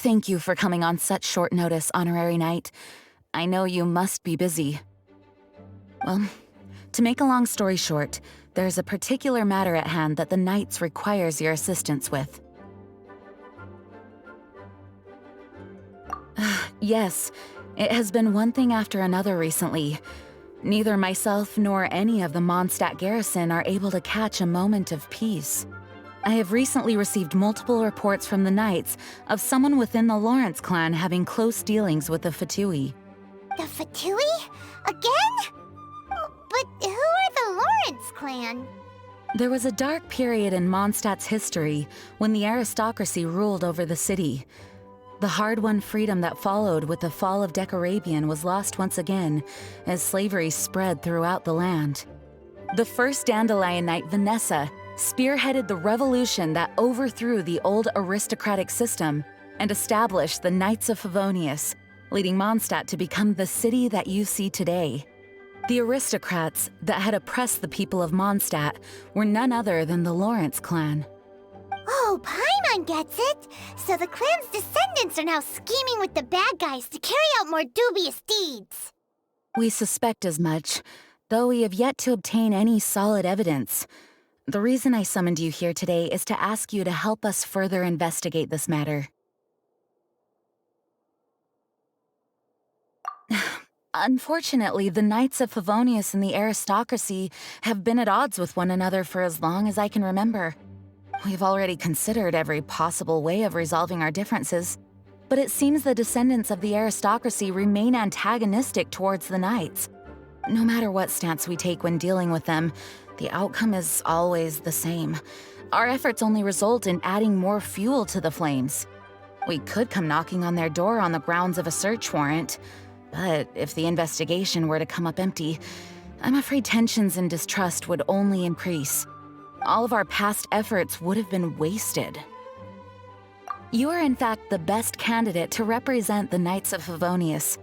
Thank you for coming on such short notice, Honorary Knight. I know you must be busy. Well, to make a long story short, there's a particular matter at hand that the Knights requires your assistance with. Yes, it has been one thing after another recently. Neither myself nor any of the Mondstadt garrison are able to catch a moment of peace. I have recently received multiple reports from the Knights of someone within the Lawrence clan having close dealings with the Fatui. The Fatui? Again? But who are the Lawrence clan? There was a dark period in Mondstadt's history when the aristocracy ruled over the city. The hard-won freedom that followed with the fall of Decorabian was lost once again as slavery spread throughout the land. The first Dandelion Knight, Vanessa, spearheaded the revolution that overthrew the old aristocratic system and established the Knights of Favonius, leading Mondstadt to become the city that you see today. The aristocrats that had oppressed the people of Mondstadt were none other than the Lawrence clan. Oh, Paimon gets it! So the clan's descendants are now scheming with the bad guys to carry out more dubious deeds. We suspect as much, though we have yet to obtain any solid evidence. The reason I summoned you here today is to ask you to help us further investigate this matter. Unfortunately, the Knights of Favonius and the aristocracy have been at odds with one another for as long as I can remember. We've already considered every possible way of resolving our differences, but it seems the descendants of the aristocracy remain antagonistic towards the Knights. No matter what stance we take when dealing with them, the outcome is always the same. Our efforts only result in adding more fuel to the flames. We could come knocking on their door on the grounds of a search warrant, but if the investigation were to come up empty, I'm afraid tensions and distrust would only increase. All of our past efforts would have been wasted. You are in fact the best candidate to represent the Knights of Favonius,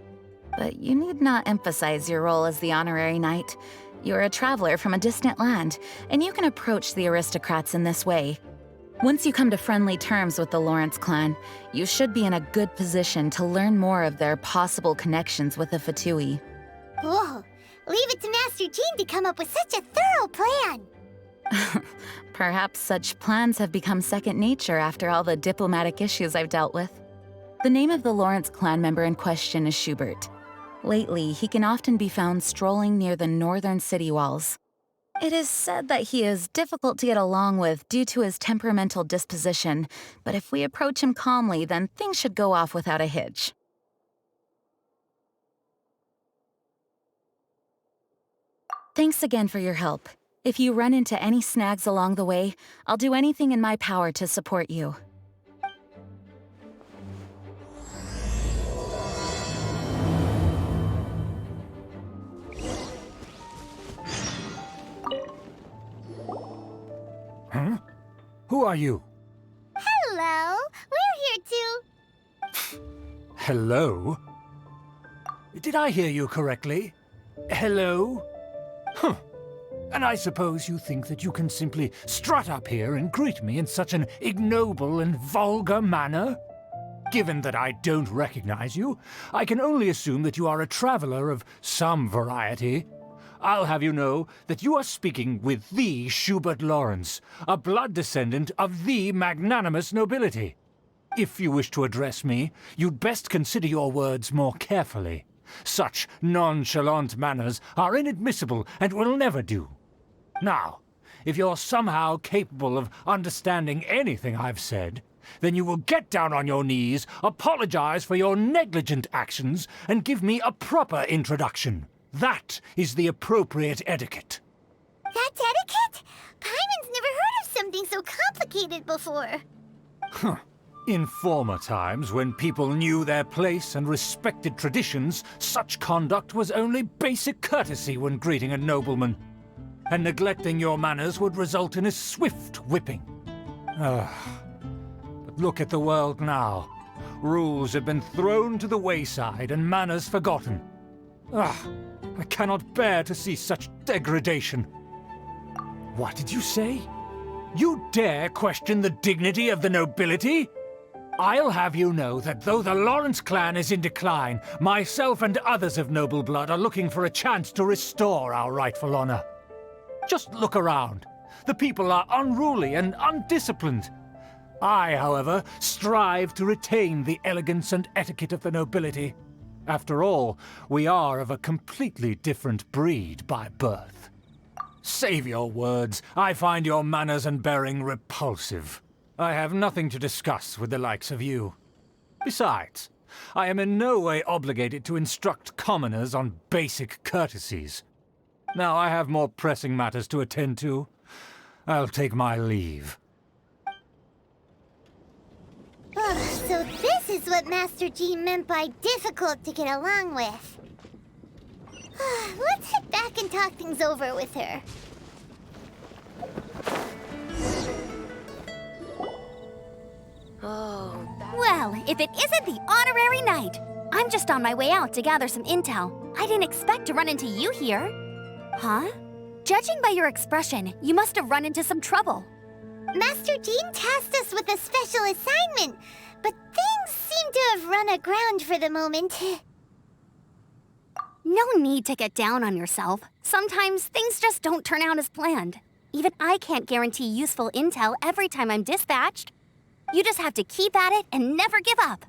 but you need not emphasize your role as the honorary knight. You're a traveler from a distant land, and you can approach the aristocrats in this way. Once you come to friendly terms with the Lawrence clan, you should be in a good position to learn more of their possible connections with the Fatui. Whoa! Leave it to Master Jean to come up with such a thorough plan! Perhaps such plans have become second nature after all the diplomatic issues I've dealt with. The name of the Lawrence clan member in question is Schubert. Lately, he can often be found strolling near the northern city walls. It is said that he is difficult to get along with due to his temperamental disposition, but if we approach him calmly, then things should go off without a hitch. Thanks again for your help. If you run into any snags along the way, I'll do anything in my power to support you. Huh? Who are you? Hello! We're here to... Hello? Did I hear you correctly? Hello? Huh. And I suppose you think that you can simply strut up here and greet me in such an ignoble and vulgar manner? Given that I don't recognize you, I can only assume that you are a traveler of some variety. I'll have you know that you are speaking with the Schubert Lawrence, a blood descendant of the magnanimous nobility. If you wish to address me, you'd best consider your words more carefully. Such nonchalant manners are inadmissible and will never do. Now, if you're somehow capable of understanding anything I've said, then you will get down on your knees, apologize for your negligent actions, and give me a proper introduction. That is the appropriate etiquette. That's etiquette? Paimon's never heard of something so complicated before. Huh. In former times, when people knew their place and respected traditions, such conduct was only basic courtesy when greeting a nobleman. And neglecting your manners would result in a swift whipping. But look at the world now. Rules have been thrown to the wayside and manners forgotten. I cannot bear to see such degradation. What did you say? You dare question the dignity of the nobility? I'll have you know that though the Lawrence clan is in decline, myself and others of noble blood are looking for a chance to restore our rightful honor. Just look around. The people are unruly and undisciplined. I, however, strive to retain the elegance and etiquette of the nobility. After all, we are of a completely different breed by birth. Save your words. I find your manners and bearing repulsive. I have nothing to discuss with the likes of you. Besides, I am in no way obligated to instruct commoners on basic courtesies. Now I have more pressing matters to attend to. I'll take my leave. So this is what Master G meant by difficult to get along with. Let's head back and talk things over with her. Well, if it isn't the honorary knight! I'm just on my way out to gather some intel. I didn't expect to run into you here. Huh? Judging by your expression, you must have run into some trouble. Master Jean tasked us with a special assignment, but things seem to have run aground for the moment. No need to get down on yourself. Sometimes things just don't turn out as planned. Even I can't guarantee useful intel every time I'm dispatched. You just have to keep at it and never give up.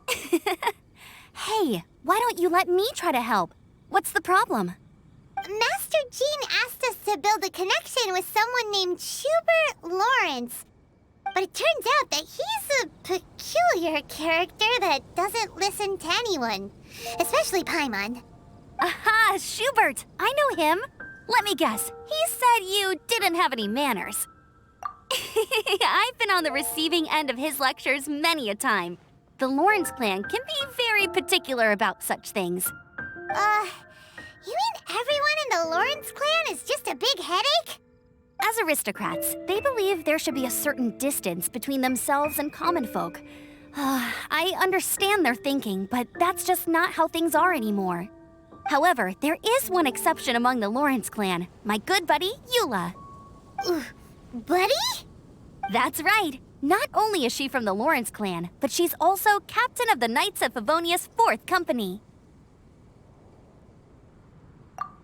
Hey, why don't you let me try to help? What's the problem? Master Jean asked us to build a connection with someone named Schubert Lawrence. But it turns out that he's a peculiar character that doesn't listen to anyone, especially Paimon. Aha, Schubert! I know him. Let me guess, he said you didn't have any manners. I've been on the receiving end of his lectures many a time. The Lawrence clan can be very particular about such things. You mean everyone in the Lawrence clan is just a big headache? As aristocrats, they believe there should be a certain distance between themselves and common folk. I understand their thinking, but that's just not how things are anymore. However, there is one exception among the Lawrence clan, my good buddy, Eula. Buddy? That's right. Not only is she from the Lawrence clan, but she's also captain of the Knights of Favonia's 4th Company.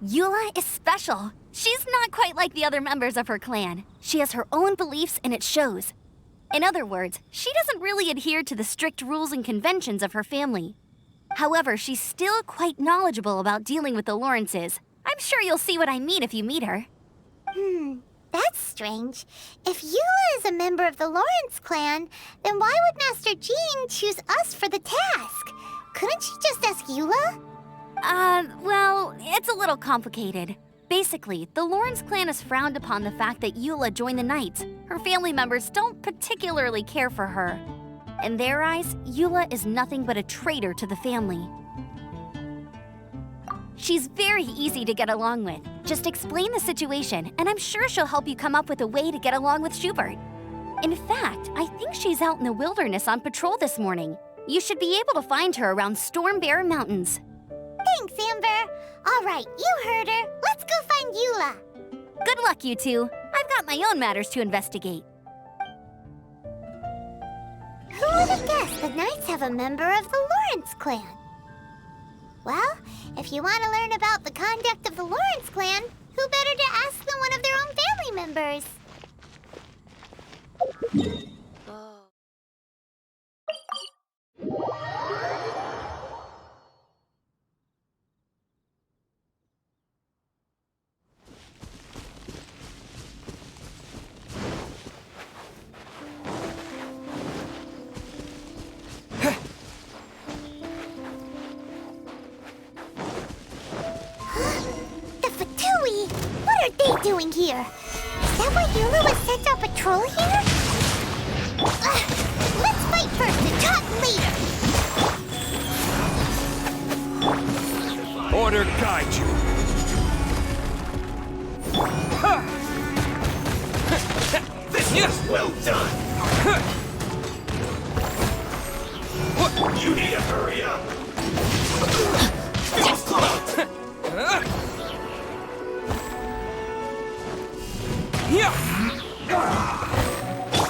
Eula is special. She's not quite like the other members of her clan. She has her own beliefs and it shows. In other words, she doesn't really adhere to the strict rules and conventions of her family. However, she's still quite knowledgeable about dealing with the Lawrences. I'm sure you'll see what I mean if you meet her. That's strange. If Eula is a member of the Lawrence clan, then why would Master Jean choose us for the task? Couldn't she just ask Eula? Well, it's a little complicated. Basically, the Lawrence clan has frowned upon the fact that Eula joined the Knights. Her family members don't particularly care for her. In their eyes, Eula is nothing but a traitor to the family. She's very easy to get along with. Just explain the situation, and I'm sure she'll help you come up with a way to get along with Schubert. In fact, I think she's out in the wilderness on patrol this morning. You should be able to find her around Storm Bear Mountains. Thanks, Amber. All right, you heard her. Let's go find Eula. Good luck, you two. I've got my own matters to investigate. Who would have guessed the Knights have a member of the Lawrence clan? Well, if you want to learn about the conduct of the Lawrence clan, who better to ask than one of their own family members? What are they doing here? Is that why Eula was sent on patrol here? Let's fight first and talk later! Order guide you. This is well done. You need to hurry up.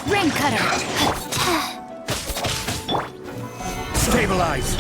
Rain Cutter! Stabilize!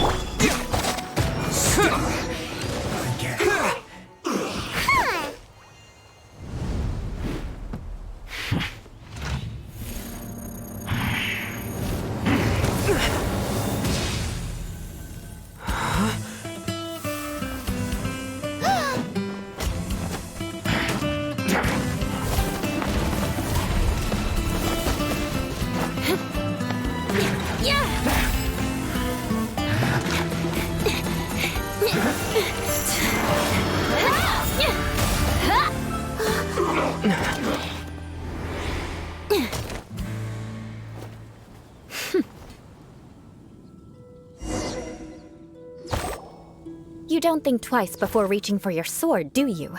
You don't think twice before reaching for your sword, do you?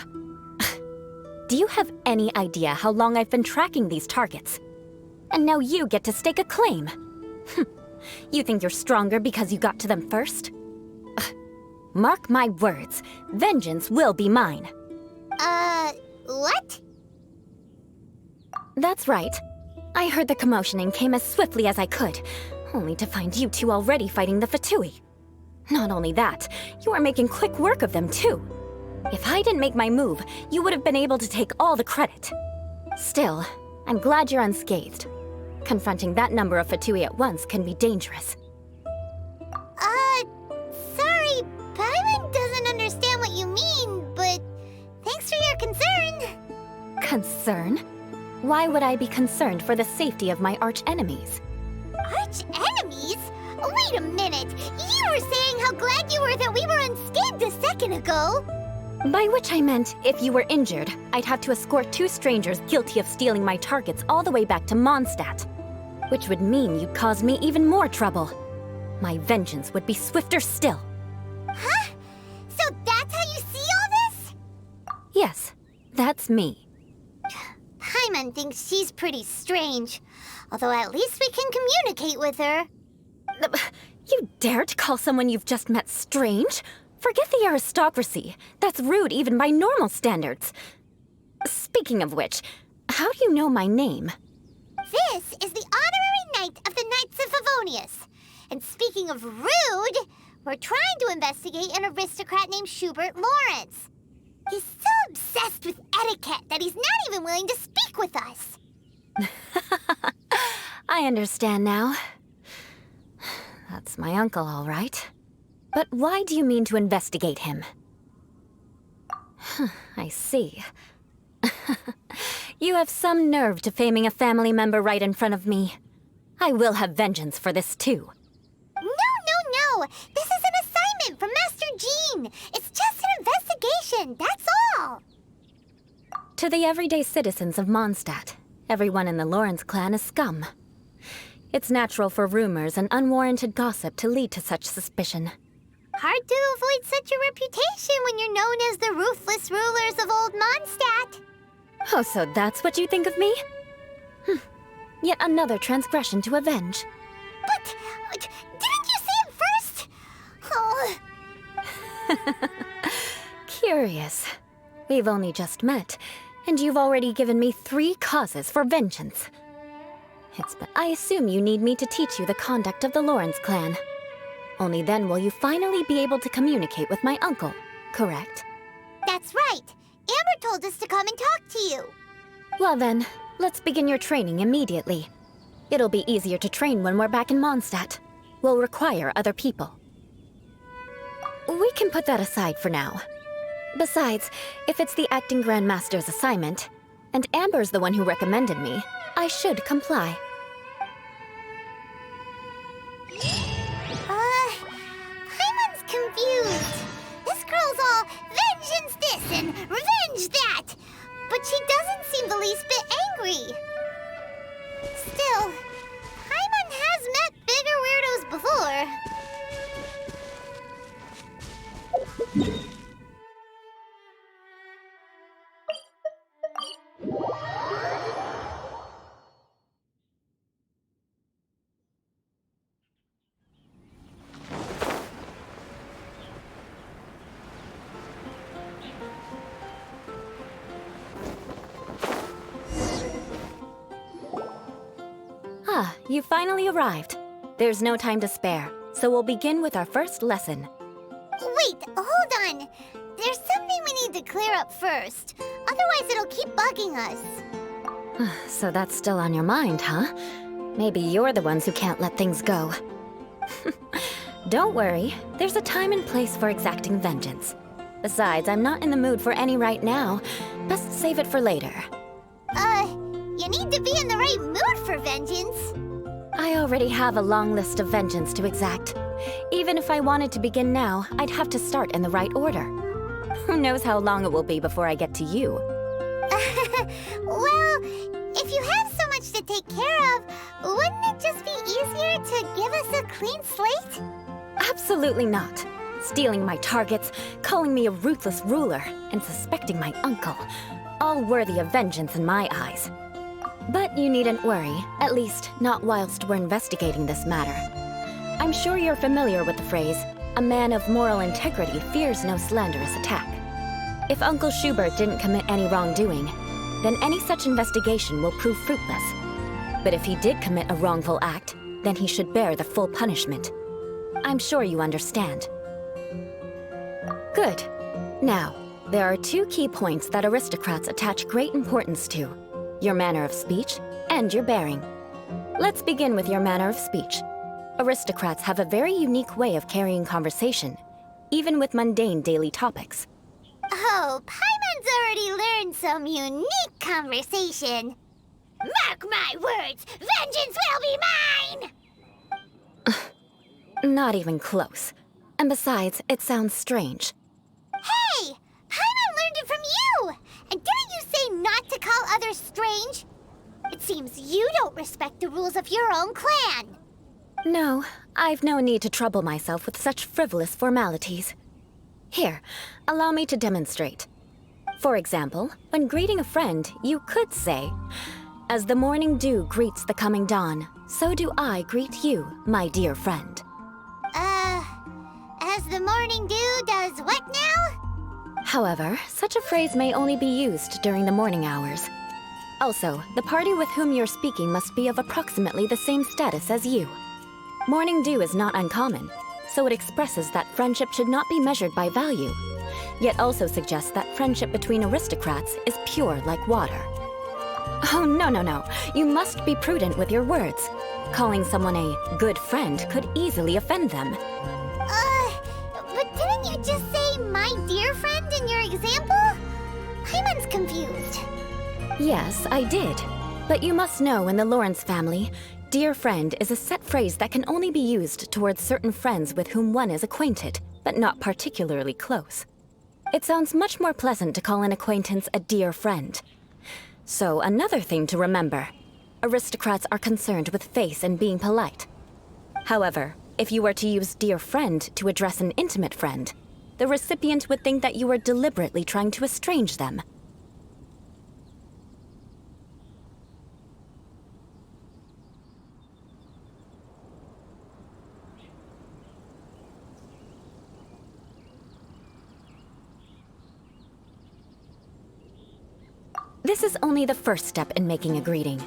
Do you have any idea how long I've been tracking these targets? And now you get to stake a claim. You think you're stronger because you got to them first? Mark my words, vengeance will be mine. What? That's right. I heard the commotion and came as swiftly as I could, only to find you two already fighting the Fatui. Not only that, you are making quick work of them too. If I didn't make my move, you would have been able to take all the credit. Still, I'm glad you're unscathed. Confronting that number of Fatui at once can be dangerous. Sorry, Paimon doesn't understand what you mean, but thanks for your concern. Concern? Why would I be concerned for the safety of my arch-enemies? Arch-enemies? Wait a minute! You were saying how glad you were that we were unscathed a second ago! By which I meant, if you were injured, I'd have to escort two strangers guilty of stealing my targets all the way back to Mondstadt. Which would mean you'd cause me even more trouble. My vengeance would be swifter still. Huh? So that's how you see all this? Yes, that's me. Paimon thinks she's pretty strange. Although at least we can communicate with her. You dare to call someone you've just met strange? Forget the aristocracy. That's rude even by normal standards. Speaking of which, how do you know my name? This is the honorary knight of the Knights of Favonius. And speaking of rude, we're trying to investigate an aristocrat named Schubert Lawrence. He's so obsessed with etiquette that he's not even willing to speak with us. I understand now. That's my uncle, all right. But why do you mean to investigate him? I see. You have some nerve to faming a family member right in front of me. I will have vengeance for this too. No. This is an assignment from Master Jean. It's just an investigation, that's all. To the everyday citizens of Mondstadt, everyone in the Lawrence clan is scum. It's natural for rumors and unwarranted gossip to lead to such suspicion. Hard to avoid such a reputation when you're known as the ruthless rulers of Old Mondstadt. Oh, so that's what you think of me? Yet another transgression to avenge. But didn't you say it first? Oh. Curious. We've only just met, and you've already given me 3 causes for vengeance. I assume you need me to teach you the conduct of the Lawrence clan. Only then will you finally be able to communicate with my uncle, correct? That's right. Amber told us to come and talk to you. Well then, let's begin your training immediately. It'll be easier to train when we're back in Mondstadt. We'll require other people. We can put that aside for now. Besides, if it's the acting Grandmaster's assignment, and Amber's the one who recommended me, I should comply. Paimon's confused. This girl's all vengeance this and revenge that. But she doesn't seem the least bit angry. Still, Paimon has met bigger weirdos before. you finally arrived. There's no time to spare, so we'll begin with our first lesson. Wait, hold on. There's something we need to clear up first. Otherwise, it'll keep bugging us. So that's still on your mind, huh? Maybe you're the ones who can't let things go. Don't worry, there's a time and place for exacting vengeance. Besides, I'm not in the mood for any right now. Best save it for later. You need to be in the right mood for vengeance. I already have a long list of vengeance to exact. Even if I wanted to begin now, I'd have to start in the right order. Who knows how long it will be before I get to you? Well, if you have so much to take care of, wouldn't it just be easier to give us a clean slate? Absolutely not. Stealing my targets, calling me a ruthless ruler, and suspecting my uncle. All worthy of vengeance in my eyes. But you needn't worry, at least not whilst we're investigating this matter. I'm sure you're familiar with the phrase, a man of moral integrity fears no slanderous attack. If Uncle Schubert didn't commit any wrongdoing, then any such investigation will prove fruitless. But if he did commit a wrongful act, then he should bear the full punishment. I'm sure you understand. Good. Now, there are two key points that aristocrats attach great importance to: your manner of speech and your bearing. Let's begin with your manner of speech. Aristocrats have a very unique way of carrying conversation, even with mundane daily topics. Oh, Paimon's already learned some unique conversation. Mark my words, vengeance will be mine! Not even close. And besides, it sounds strange. Hey! Paimon learned it from you! And didn't you say not to call others strange? It seems you don't respect the rules of your own clan. No, I've no need to trouble myself with such frivolous formalities. Here, allow me to demonstrate. For example, when greeting a friend, you could say, "As the morning dew greets the coming dawn, so do I greet you, my dear friend." As the morning dew does what now? However, such a phrase may only be used during the morning hours. Also, the party with whom you're speaking must be of approximately the same status as you. Morning dew is not uncommon, so it expresses that friendship should not be measured by value, yet also suggests that friendship between aristocrats is pure like water. Oh, no. You must be prudent with your words. Calling someone a good friend could easily offend them. But didn't you just say my dear friend in your example? Paimon's confused. Yes, I did. But you must know in the Lawrence family, dear friend is a set phrase that can only be used towards certain friends with whom one is acquainted, but not particularly close. It sounds much more pleasant to call an acquaintance a dear friend. So another thing to remember, aristocrats are concerned with face and being polite. However, if you were to use dear friend to address an intimate friend, the recipient would think that you were deliberately trying to estrange them. This is only the first step in making a greeting.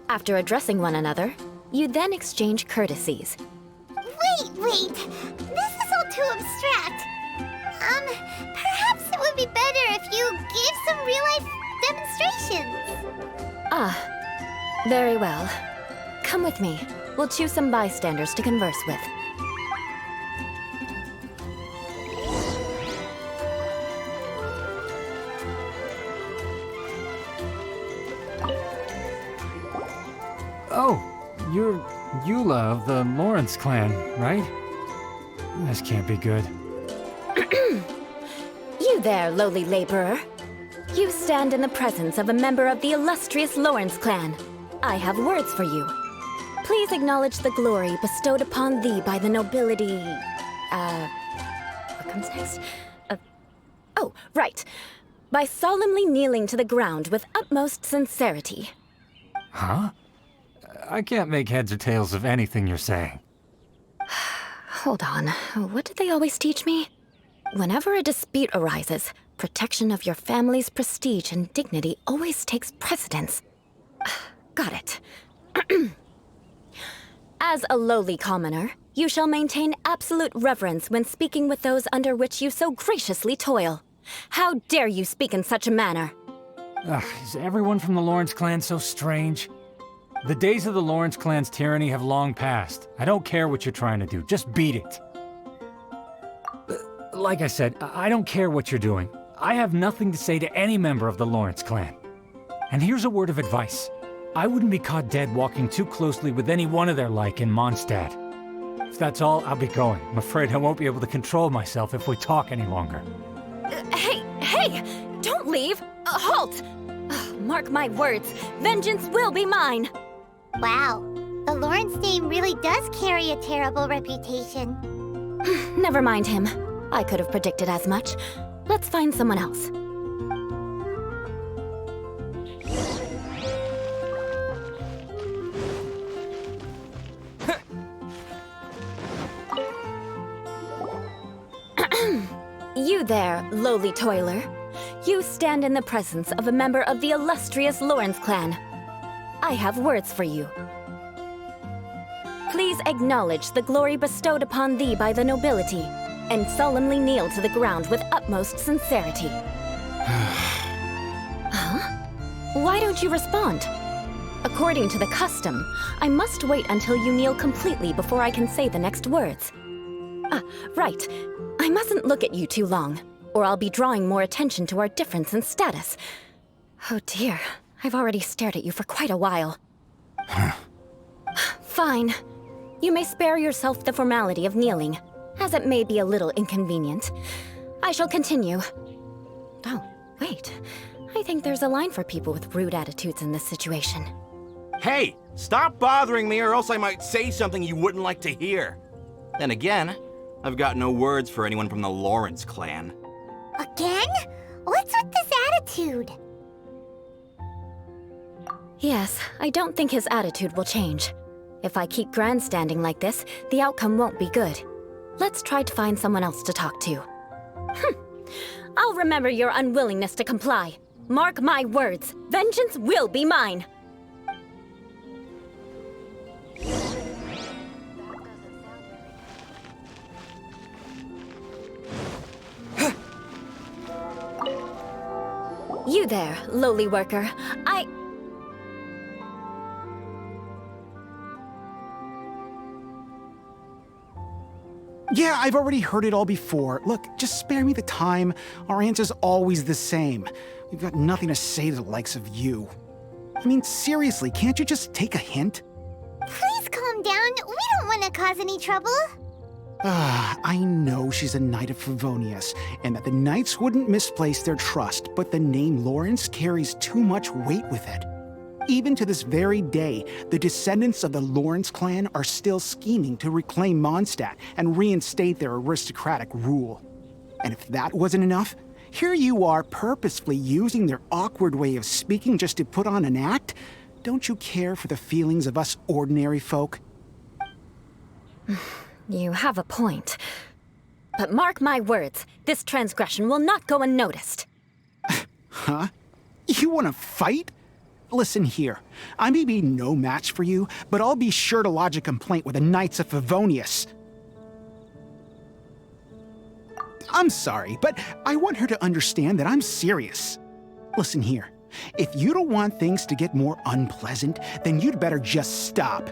After addressing one another, you then exchange courtesies. Wait! This is all too abstract. Perhaps it would be better if you gave some real-life demonstrations. Ah, very well. Come with me. We'll choose some bystanders to converse with. Oh, you're Eula of the Lawrence clan, right? This can't be good. You there, lowly laborer. You stand in the presence of a member of the illustrious Lawrence clan. I have words for you. Please acknowledge the glory bestowed upon thee by the nobility... what comes next? Oh, right. By solemnly kneeling to the ground with utmost sincerity. Huh? I can't make heads or tails of anything you're saying. Hold on. What did they always teach me? Whenever a dispute arises, protection of your family's prestige and dignity always takes precedence. Got it. As a lowly commoner, you shall maintain absolute reverence when speaking with those under which you so graciously toil. How dare you speak in such a manner? Ugh, is everyone from the Lawrence clan so strange? The days of the Lawrence clan's tyranny have long passed. I don't care what you're trying to do, just beat it. Like I said, I don't care what you're doing. I have nothing to say to any member of the Lawrence clan. And here's a word of advice. I wouldn't be caught dead walking too closely with any one of their like in Mondstadt. If that's all, I'll be going. I'm afraid I won't be able to control myself if we talk any longer. Hey! Don't leave! Halt! Mark my words, vengeance will be mine! Wow, the Lawrence name really does carry a terrible reputation. Never mind him. I could have predicted as much. Let's find someone else. You there, lowly toiler. You stand in the presence of a member of the illustrious Lawrence clan. I have words for you. Please acknowledge the glory bestowed upon thee by the nobility, and solemnly kneel to the ground with utmost sincerity. Huh? Why don't you respond? According to the custom, I must wait until you kneel completely before I can say the next words. Right. I mustn't look at you too long, or I'll be drawing more attention to our difference in status. Oh dear, I've already stared at you for quite a while. Fine. You may spare yourself the formality of kneeling, as it may be a little inconvenient. I shall continue. Oh, wait. I think there's a line for people with rude attitudes in this situation. Hey, stop bothering me or else I might say something you wouldn't like to hear. Then again, I've got no words for anyone from the Lawrence clan. Again? What's with this attitude? Yes, I don't think his attitude will change. If I keep grandstanding like this, the outcome won't be good. Let's try to find someone else to talk to. I'll remember your unwillingness to comply. Mark my words, vengeance will be mine. You there, lowly worker. Yeah, I've already heard it all before. Look, just spare me the time. Our answer's always the same. We've got nothing to say to the likes of you. I mean, seriously, can't you just take a hint? Please calm down. We don't want to cause any trouble. I know she's a Knight of Favonius, and that the Knights wouldn't misplace their trust, but the name Lawrence carries too much weight with it. Even to this very day, the descendants of the Lawrence clan are still scheming to reclaim Mondstadt and reinstate their aristocratic rule. And if that wasn't enough, here you are purposefully using their awkward way of speaking just to put on an act? Don't you care for the feelings of us ordinary folk? You have a point. But mark my words, this transgression will not go unnoticed. Huh? You want to fight? Listen here, I may be no match for you, but I'll be sure to lodge a complaint with the Knights of Favonius. I'm sorry, but I want her to understand that I'm serious. Listen here, if you don't want things to get more unpleasant, then you'd better just stop.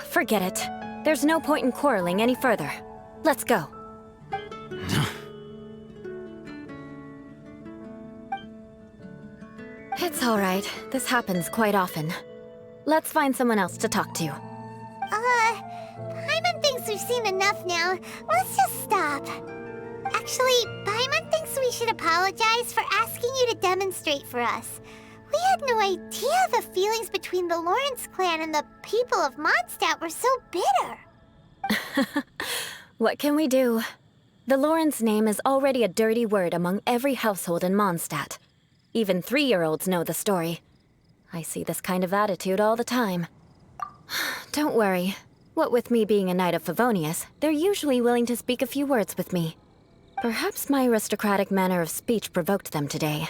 Forget it. There's no point in quarreling any further. Let's go. It's all right. This happens quite often. Let's find someone else to talk to. Paimon thinks we've seen enough now. Let's just stop. Actually, Paimon thinks we should apologize for asking you to demonstrate for us. We had no idea the feelings between the Lawrence clan and the people of Mondstadt were so bitter. What can we do? The Lawrence name is already a dirty word among every household in Mondstadt. Even 3-year-olds know the story. I see this kind of attitude all the time. Don't worry. What with me being a Knight of Favonius, they're usually willing to speak a few words with me. Perhaps my aristocratic manner of speech provoked them today.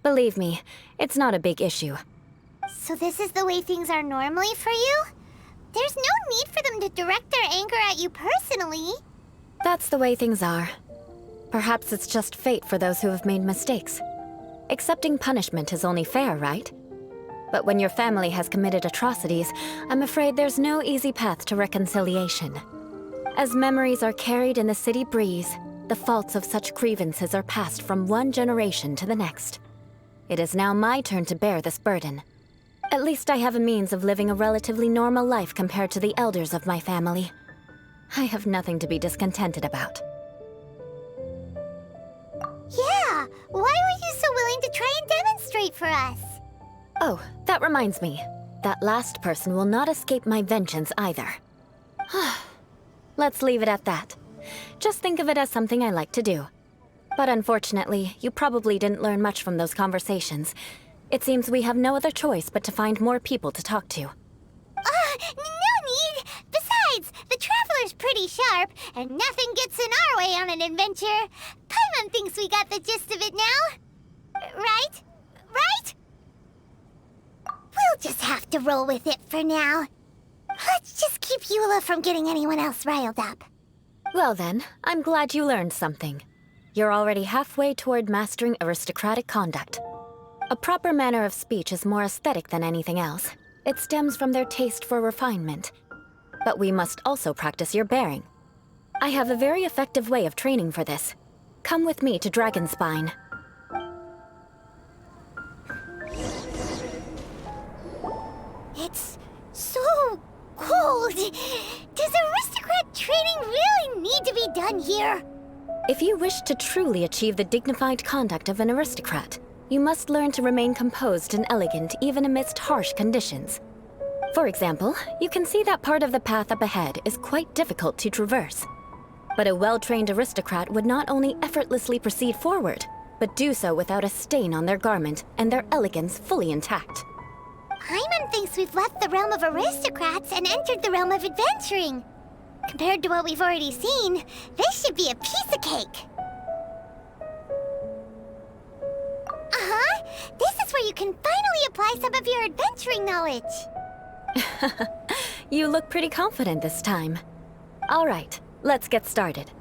Believe me, it's not a big issue. So this is the way things are normally for you? There's no need for to direct their anger at you personally. That's the way things are. Perhaps it's just fate for those who have made mistakes. Accepting punishment is only fair, right? But when your family has committed atrocities, I'm afraid there's no easy path to reconciliation. As memories are carried in the city breeze, the faults of such grievances are passed from one generation to the next. It is now my turn to bear this burden. At least I have a means of living a relatively normal life compared to the elders of my family. I have nothing to be discontented about. Yeah, why were you so willing to try and demonstrate for us? Oh, that reminds me. That last person will not escape my vengeance either. Let's leave it at that. Just think of it as something I like to do. But unfortunately, you probably didn't learn much from those conversations. It seems we have no other choice but to find more people to talk to. No need! Besides, the Traveler's pretty sharp, and nothing gets in our way on an adventure. Paimon thinks we got the gist of it now. Right? Right? We'll just have to roll with it for now. Let's just keep Eula from getting anyone else riled up. Well then, I'm glad you learned something. You're already halfway toward mastering aristocratic conduct. A proper manner of speech is more aesthetic than anything else. It stems from their taste for refinement. But we must also practice your bearing. I have a very effective way of training for this. Come with me to Dragonspine. It's so cold. Does aristocrat training really need to be done here? If you wish to truly achieve the dignified conduct of an aristocrat, you must learn to remain composed and elegant even amidst harsh conditions. For example, you can see that part of the path up ahead is quite difficult to traverse. But a well-trained aristocrat would not only effortlessly proceed forward, but do so without a stain on their garment and their elegance fully intact. Paimon thinks we've left the realm of aristocrats and entered the realm of adventuring. Compared to what we've already seen, this should be a piece of cake. This is where you can finally apply some of your adventuring knowledge. You look pretty confident this time. All right, let's get started.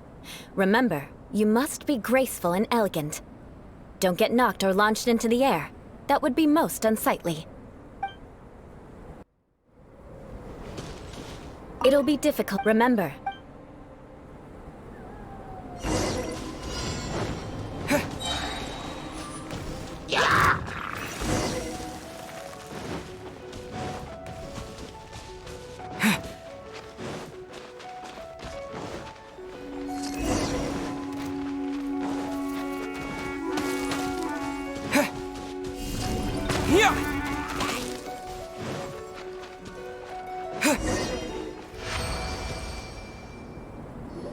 Remember, you must be graceful and elegant. Don't get knocked or launched into the air. That would be most unsightly. It'll be difficult, remember.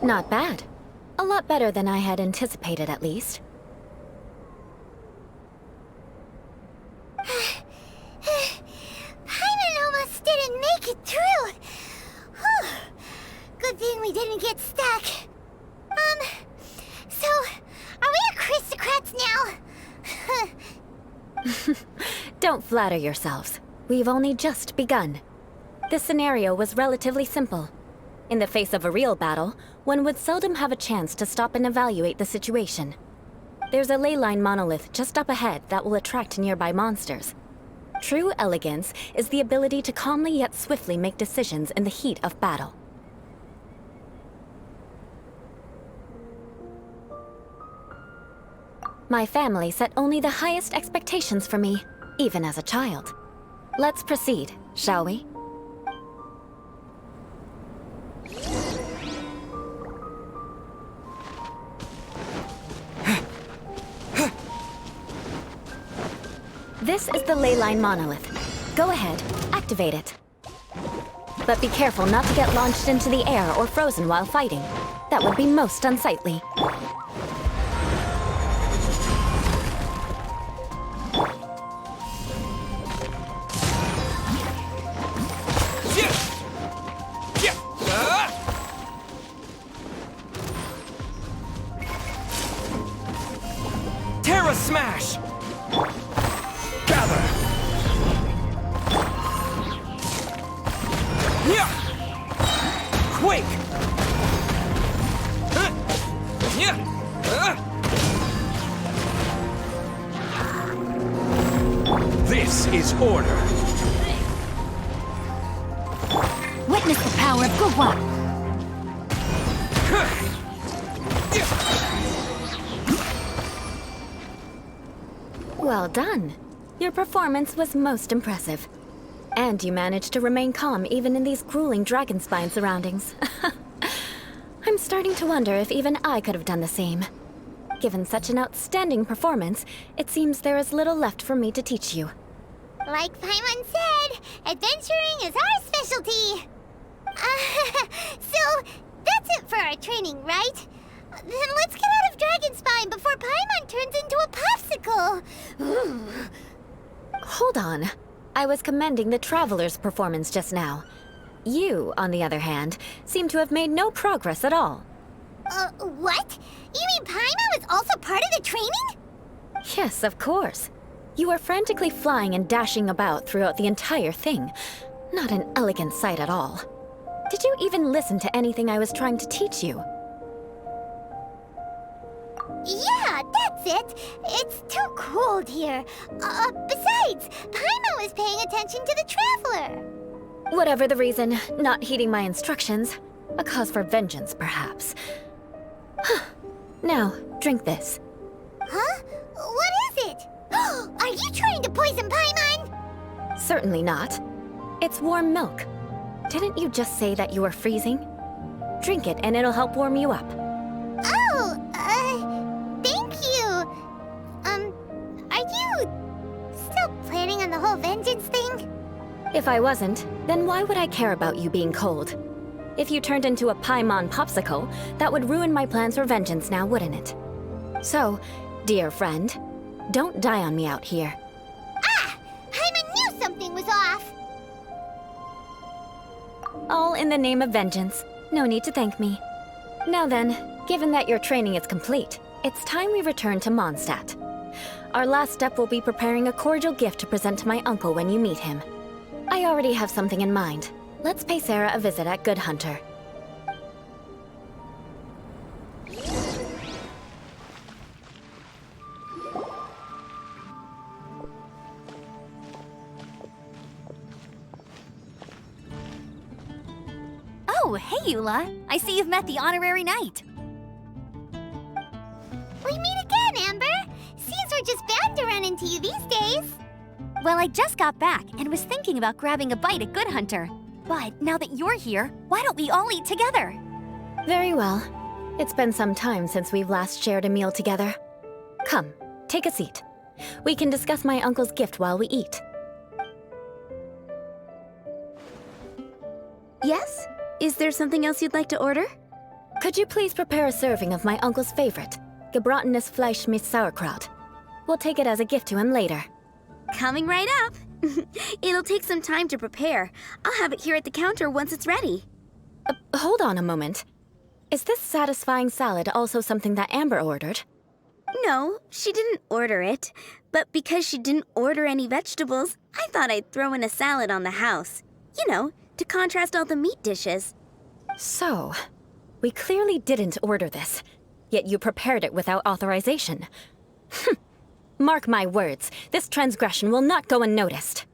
Not bad. A lot better than I had anticipated, at least. Paimon almost didn't make it through. Whew. Good thing we didn't get stuck. So, are we aristocrats now? Don't flatter yourselves. We've only just begun. This scenario was relatively simple. In the face of a real battle, one would seldom have a chance to stop and evaluate the situation. There's a leyline monolith just up ahead that will attract nearby monsters. True elegance is the ability to calmly yet swiftly make decisions in the heat of battle. My family set only the highest expectations for me, even as a child. Let's proceed, shall we? This is the leyline monolith. Go ahead, activate it. But be careful not to get launched into the air or frozen while fighting. That would be most unsightly. Terra Smash! Gather! Yeah! Quake! This is order. Witness the power of Gugwa. Well done. Your performance was most impressive. And you managed to remain calm even in these grueling dragon spine surroundings. I'm starting to wonder if even I could have done the same. Given such an outstanding performance, it seems there is little left for me to teach you. Like Paimon said, adventuring is our specialty. So, that's it for our training, right? Then let's get out of Dragonspine before Paimon turns into a popsicle. Hold on. I was commending the Traveler's performance just now. You, on the other hand, seem to have made no progress at all. What? You mean Paimon was also part of the training? Yes, of course. You were frantically flying and dashing about throughout the entire thing. Not an elegant sight at all. Did you even listen to anything I was trying to teach you? Yeah, that's it. It's too cold here. Besides, Paimon was paying attention to the Traveler. Whatever the reason, not heeding my instructions. A cause for vengeance, perhaps. Now, drink this. Huh? What is it? Are you trying to poison Paimon? Certainly not. It's warm milk. Didn't you just say that you were freezing? Drink it and it'll help warm you up. Thank you. Are you still planning on the whole vengeance thing? If I wasn't, then why would I care about you being cold? If you turned into a Paimon popsicle, that would ruin my plans for vengeance now, wouldn't it? So, dear friend, don't die on me out here. Ah! Paimon knew something was off! All in the name of vengeance. No need to thank me. Now then, given that your training is complete, it's time we return to Mondstadt. Our last step will be preparing a cordial gift to present to my uncle when you meet him. I already have something in mind. Let's pay Sarah a visit at Good Hunter. Oh, hey, Eula. I see you've met the honorary knight. We meet again, Amber! Seems we're just bound to run into you these days. Well, I just got back and was thinking about grabbing a bite at Good Hunter. But now that you're here, why don't we all eat together? Very well. It's been some time since we've last shared a meal together. Come, take a seat. We can discuss my uncle's gift while we eat. Yes? Is there something else you'd like to order? Could you please prepare a serving of my uncle's favorite, gebratenes Fleisch mit Sauerkraut? We'll take it as a gift to him later. Coming right up. It'll take some time to prepare. I'll have it here at the counter once it's ready. Hold on a moment. Is this satisfying salad also something that Amber ordered? No, she didn't order it. But because she didn't order any vegetables, I thought I'd throw in a salad on the house. You know, to contrast all the meat dishes. So, we clearly didn't order this, yet you prepared it without authorization. Mark my words, this transgression will not go unnoticed.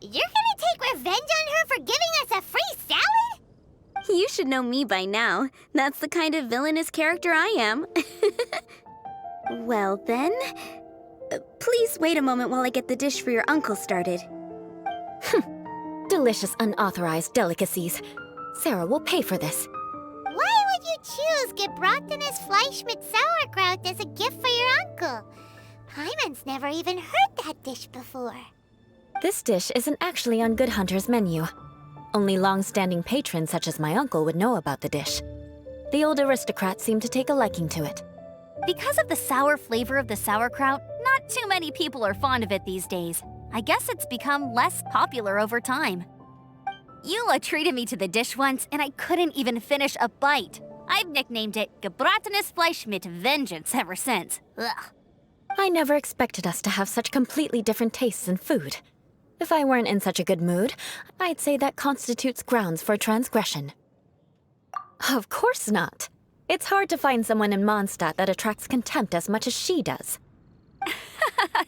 You're gonna take revenge on her for giving us a free salad? You should know me by now. That's the kind of villainous character I am. Well then, please wait a moment while I get the dish for your uncle started. Delicious unauthorized delicacies. Sarah will pay for this. Why would you choose gebratenes Fleisch mit Sauerkraut as a gift for your uncle? Paimon's never even heard that dish before. This dish isn't actually on Good Hunter's menu. Only long-standing patrons such as my uncle would know about the dish. The old aristocrat seemed to take a liking to it. Because of the sour flavor of the sauerkraut, not too many people are fond of it these days. I guess it's become less popular over time. Eula treated me to the dish once, and I couldn't even finish a bite. I've nicknamed it gebratenes Fleisch mit Vengeance ever since. Ugh. I never expected us to have such completely different tastes in food. If I weren't in such a good mood, I'd say that constitutes grounds for transgression. Of course not. It's hard to find someone in Mondstadt that attracts contempt as much as she does.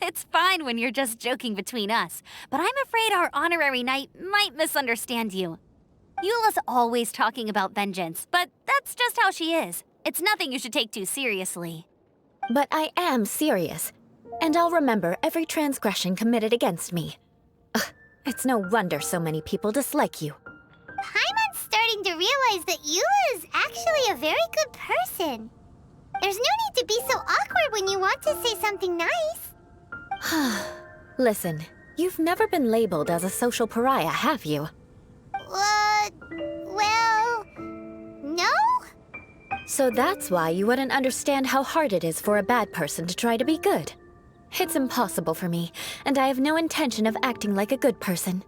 It's fine when you're just joking between us, but I'm afraid our honorary knight might misunderstand you. Eula's always talking about vengeance, but that's just how she is. It's nothing you should take too seriously. But I am serious, and I'll remember every transgression committed against me. Ugh, it's no wonder so many people dislike you. Paimon's starting to realize that Eula is actually a very good person. There's no need to be so awkward when you want to say something nice. Listen, you've never been labeled as a social pariah, have you? Well, no? So that's why you wouldn't understand how hard it is for a bad person to try to be good. It's impossible for me, and I have no intention of acting like a good person.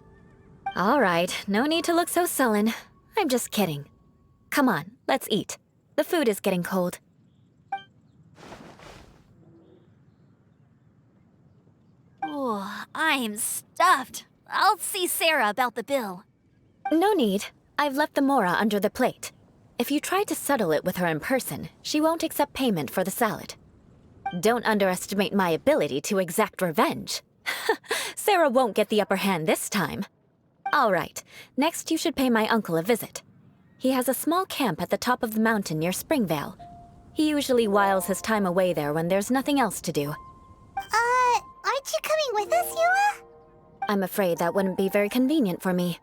All right, no need to look so sullen. I'm just kidding. Come on, let's eat. The food is getting cold. Oh, I'm stuffed. I'll see Sarah about the bill. No need. I've left the mora under the plate. If you try to settle it with her in person, she won't accept payment for the salad. Don't underestimate my ability to exact revenge. Sarah won't get the upper hand this time. All right, next you should pay my uncle a visit. He has a small camp at the top of the mountain near Springvale. He usually whiles his time away there when there's nothing else to do. Aren't you coming with us, Eula? I'm afraid that wouldn't be very convenient for me.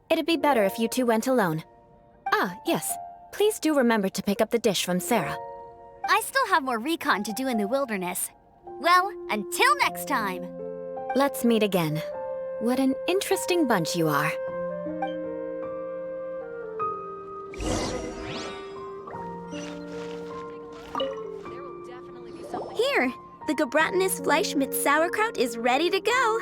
It'd be better if you two went alone. Ah, yes. Please do remember to pick up the dish from Sarah. I still have more recon to do in the wilderness. Well, until next time. Let's meet again. What an interesting bunch you are. Here, the Gebratenes Fleischmitz sauerkraut is ready to go.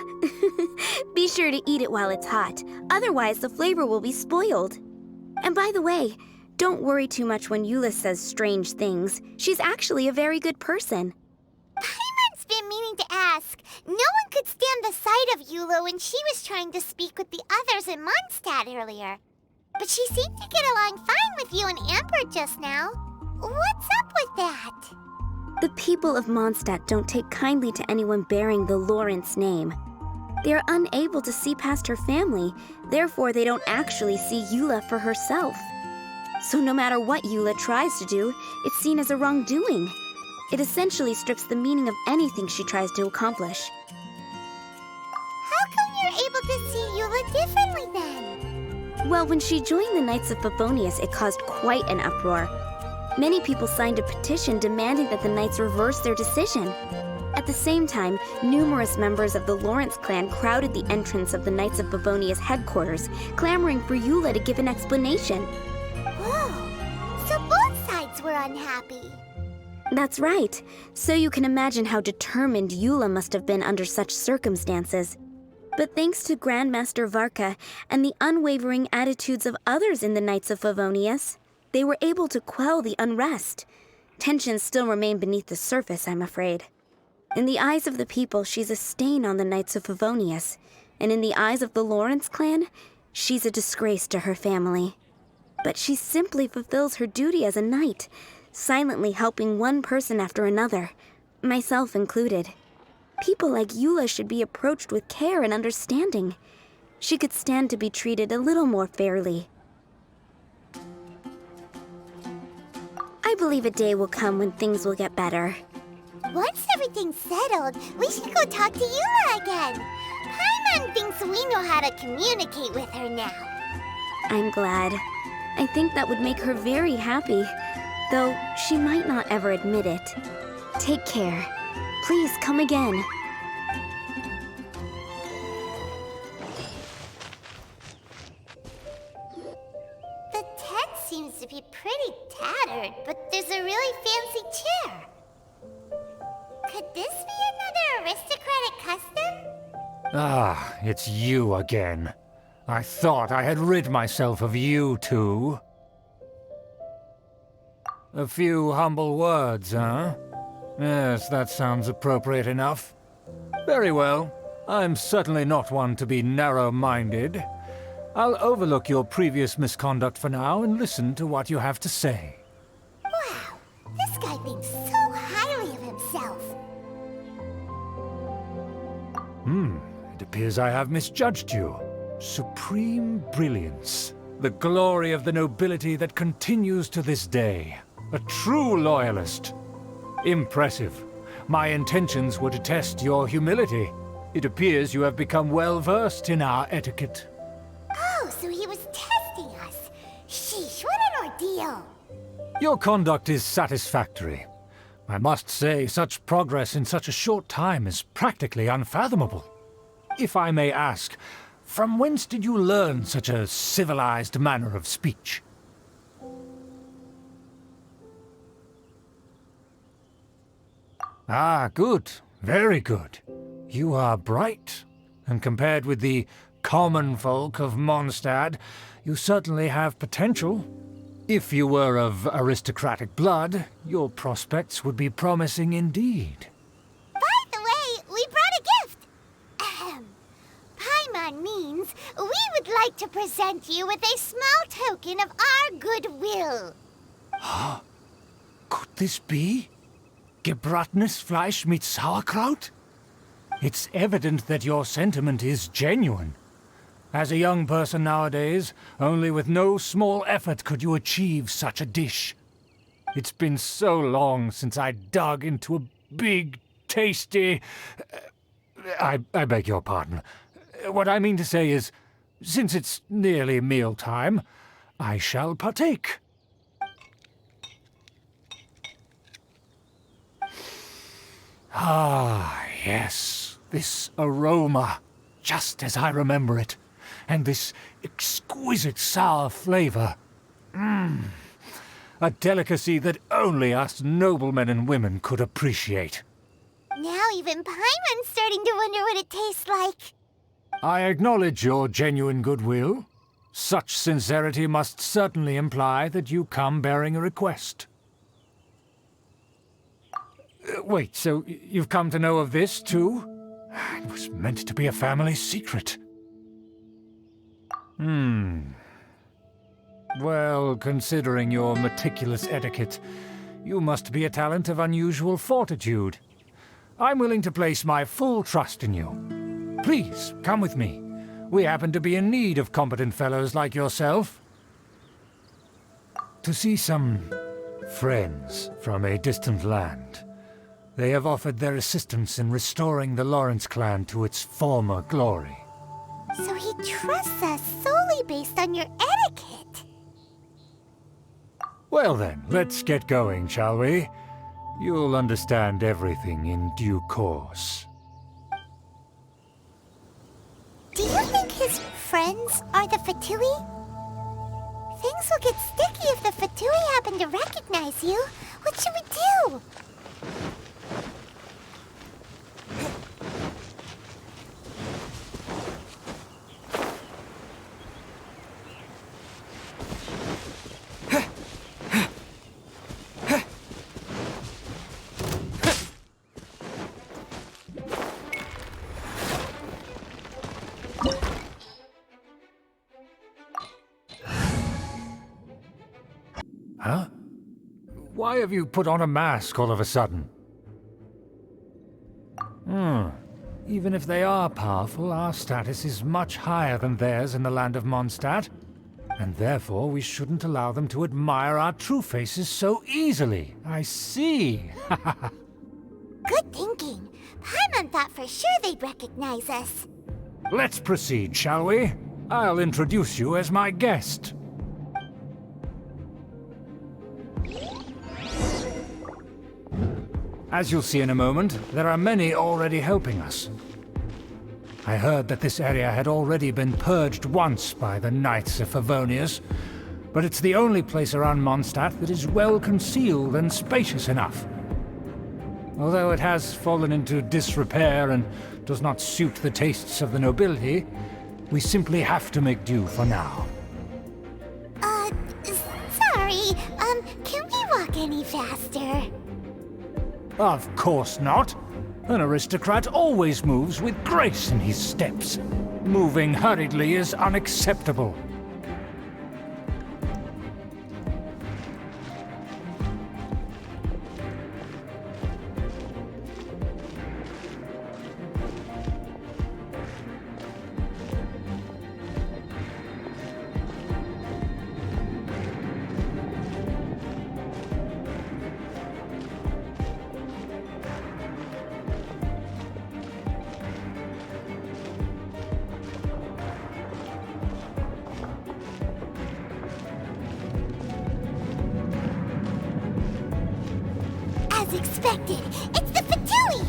Be sure to eat it while it's hot, otherwise the flavor will be spoiled. And by the way, don't worry too much when Eula says strange things. She's actually a very good person. Paimon's been meaning to ask. No one could stand the sight of Eula when she was trying to speak with the others in Mondstadt earlier. But she seemed to get along fine with you and Amber just now. What's up with that? The people of Mondstadt don't take kindly to anyone bearing the Lawrence name. They are unable to see past her family, therefore they don't actually see Eula for herself. So no matter what Eula tries to do, it's seen as a wrongdoing. It essentially strips the meaning of anything she tries to accomplish. How come you're able to see Eula differently then? Well, when she joined the Knights of Favonius, it caused quite an uproar. Many people signed a petition demanding that the Knights reverse their decision. At the same time, numerous members of the Lawrence clan crowded the entrance of the Knights of Favonius headquarters, clamoring for Eula to give an explanation. Whoa! So both sides were unhappy. That's right. So you can imagine how determined Eula must have been under such circumstances. But thanks to Grandmaster Varka and the unwavering attitudes of others in the Knights of Favonius, they were able to quell the unrest. Tensions still remain beneath the surface, I'm afraid. In the eyes of the people, she's a stain on the Knights of Favonius, and in the eyes of the Lawrence clan, she's a disgrace to her family. But she simply fulfills her duty as a knight, silently helping one person after another, myself included. People like Eula should be approached with care and understanding. She could stand to be treated a little more fairly. I believe a day will come when things will get better. Once everything's settled, we should go talk to Eula again. Paimon thinks we know how to communicate with her now. I'm glad. I think that would make her very happy, though she might not ever admit it. Take care. Please come again. The tent seems to be pretty tattered, but there's a really fancy chair. Could this be another aristocratic custom? Ah, it's you again. I thought I had rid myself of you two. A few humble words, huh? Yes, that sounds appropriate enough. Very well. I'm certainly not one to be narrow-minded. I'll overlook your previous misconduct for now and listen to what you have to say. Wow, this guy thinks so highly of himself. It appears I have misjudged you. Supreme brilliance. The glory of the nobility that continues to this day. A true loyalist. Impressive. My intentions were to test your humility. It appears you have become well-versed in our etiquette. Oh, so he was testing us. Sheesh, what an ordeal. Your conduct is satisfactory. I must say, such progress in such a short time is practically unfathomable. If I may ask, from whence did you learn such a civilized manner of speech? Ah, good. Very good. You are bright, and compared with the common folk of Mondstadt, you certainly have potential. If you were of aristocratic blood, your prospects would be promising indeed. By the way, we brought a gift. Paimon means we would like to present you with a small token of our goodwill. Could this be? Gebratenes Fleisch mit Sauerkraut? It's evident that your sentiment is genuine. As a young person nowadays, only with no small effort could you achieve such a dish. It's been so long since I dug into a big, tasty... I beg your pardon. What I mean to say is, since it's nearly mealtime, I shall partake. Ah, yes, this aroma, just as I remember it, and this exquisite sour flavor. A delicacy that only us noblemen and women could appreciate. Now even Paimon's starting to wonder what it tastes like. I acknowledge your genuine goodwill. Such sincerity must certainly imply that you come bearing a request. Wait, so you've come to know of this, too? It was meant to be a family secret. Well, considering your meticulous etiquette, you must be a talent of unusual fortitude. I'm willing to place my full trust in you. Please, come with me. We happen to be in need of competent fellows like yourself. To see some friends from a distant land. They have offered their assistance in restoring the Lawrence clan to its former glory. So he trusts us solely based on your etiquette. Well then, let's get going, shall we? You'll understand everything in due course. Do you think his friends are the Fatui? Things will get sticky if the Fatui happen to recognize you. What should we do? Huh? Why have you put on a mask all of a sudden? Even if they are powerful, our status is much higher than theirs in the land of Mondstadt, and therefore we shouldn't allow them to admire our true faces so easily. I see. Good thinking. Paimon thought for sure they'd recognize us. Let's proceed, shall we? I'll introduce you as my guest. As you'll see in a moment, there are many already helping us. I heard that this area had already been purged once by the Knights of Favonius, but it's the only place around Mondstadt that is well concealed and spacious enough. Although it has fallen into disrepair and does not suit the tastes of the nobility, we simply have to make do for now. Sorry, can we walk any faster? Of course not. An aristocrat always moves with grace in his steps. Moving hurriedly is unacceptable. As expected, it's the Fatui!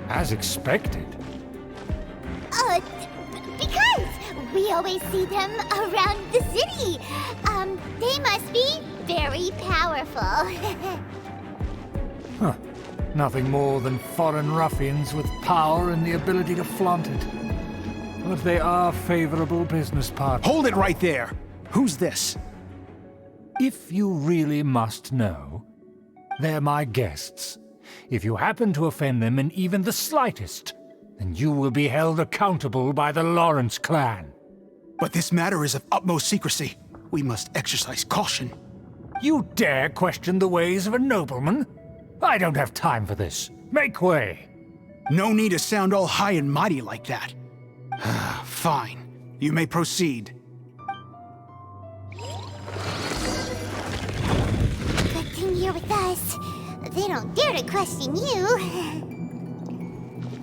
As expected. Because we always see them around the city. They must be very powerful. Huh. Nothing more than foreign ruffians with power and the ability to flaunt it. But they are favorable business partners. Hold it right there! Who's this? If you really must know, they're my guests. If you happen to offend them in even the slightest, then you will be held accountable by the Lawrence clan. But this matter is of utmost secrecy. We must exercise caution. You dare question the ways of a nobleman? I don't have time for this. Make way. No need to sound all high and mighty like that. Fine. You may proceed. Good thing you're with us. They don't dare to question you.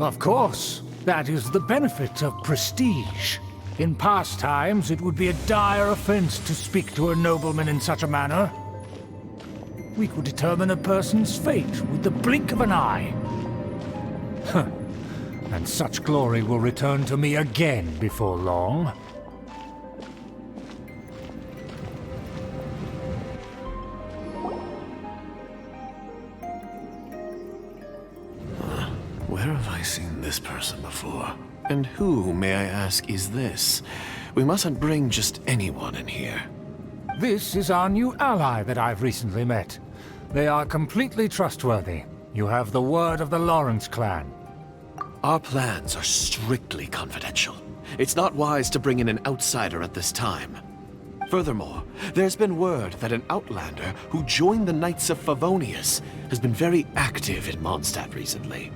Of course. That is the benefit of prestige. In past times, it would be a dire offense to speak to a nobleman in such a manner. We could determine a person's fate with the blink of an eye. Huh. And such glory will return to me again before long. Where have I seen this person before? And who, may I ask, is this? We mustn't bring just anyone in here. This is our new ally that I've recently met. They are completely trustworthy. You have the word of the Lawrence clan. Our plans are strictly confidential. It's not wise to bring in an outsider at this time. Furthermore, there's been word that an outlander who joined the Knights of Favonius has been very active in Mondstadt recently.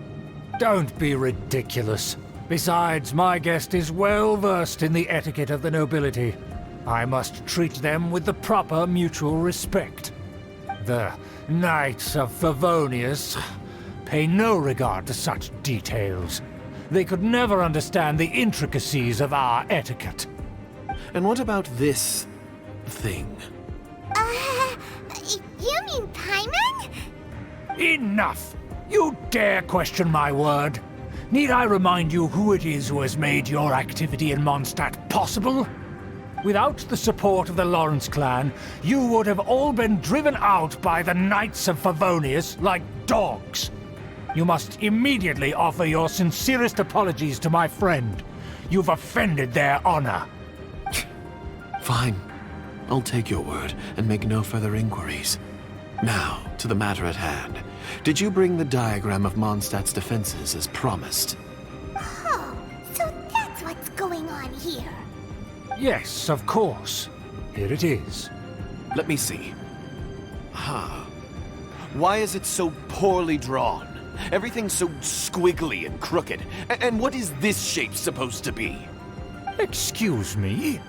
Don't be ridiculous. Besides, my guest is well versed in the etiquette of the nobility. I must treat them with the proper mutual respect. The Knights of Favonius pay no regard to such details. They could never understand the intricacies of our etiquette. And what about this thing? You mean Paimon? Enough! You dare question my word? Need I remind you who it is who has made your activity in Mondstadt possible? Without the support of the Lawrence clan, you would have all been driven out by the Knights of Favonius like dogs. You must immediately offer your sincerest apologies to my friend. You've offended their honor. Fine. I'll take your word and make no further inquiries. Now, to the matter at hand. Did you bring the diagram of Mondstadt's defenses as promised? Oh, so that's what's going on here. Yes, of course. Here it is. Let me see. Why is it so poorly drawn? Everything's so squiggly and crooked. And what is this shape supposed to be? Excuse me?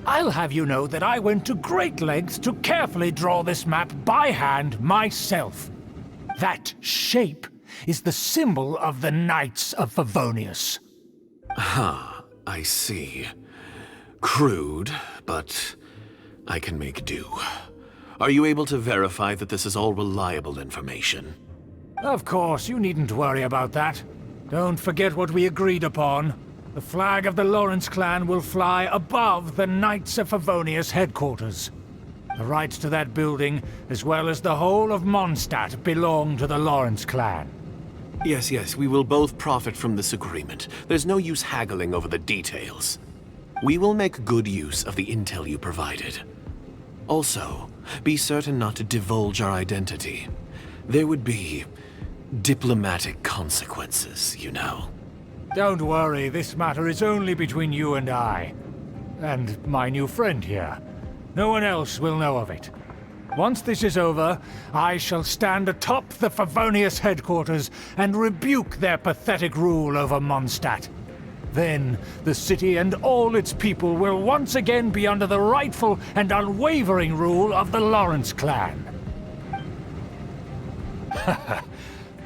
I'll have you know that I went to great lengths to carefully draw this map by hand myself. That shape is the symbol of the Knights of Favonius. I see. Crude, but I can make do. Are you able to verify that this is all reliable information? Of course, you needn't worry about that. Don't forget what we agreed upon. The flag of the Lawrence clan will fly above the Knights of Favonius headquarters. The rights to that building, as well as the whole of Mondstadt, belong to the Lawrence clan. Yes, we will both profit from this agreement. There's no use haggling over the details. We will make good use of the intel you provided. Also, be certain not to divulge our identity. There would be diplomatic consequences, you know. Don't worry, this matter is only between you and I. And my new friend here. No one else will know of it. Once this is over, I shall stand atop the Favonius headquarters and rebuke their pathetic rule over Mondstadt. Then, the city and all its people will once again be under the rightful and unwavering rule of the Lawrence clan.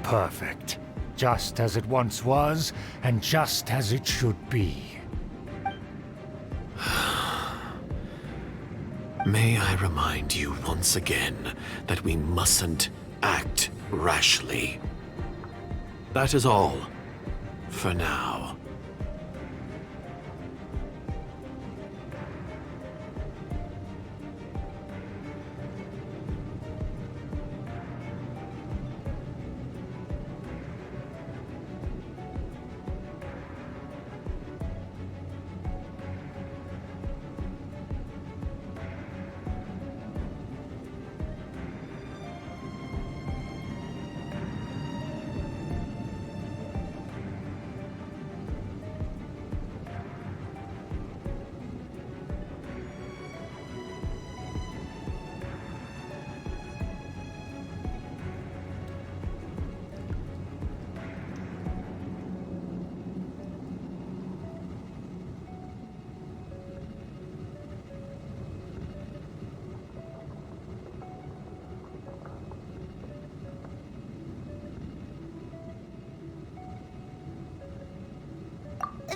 Perfect. Just as it once was, and just as it should be. May I remind you once again that we mustn't act rashly. That is all, for now.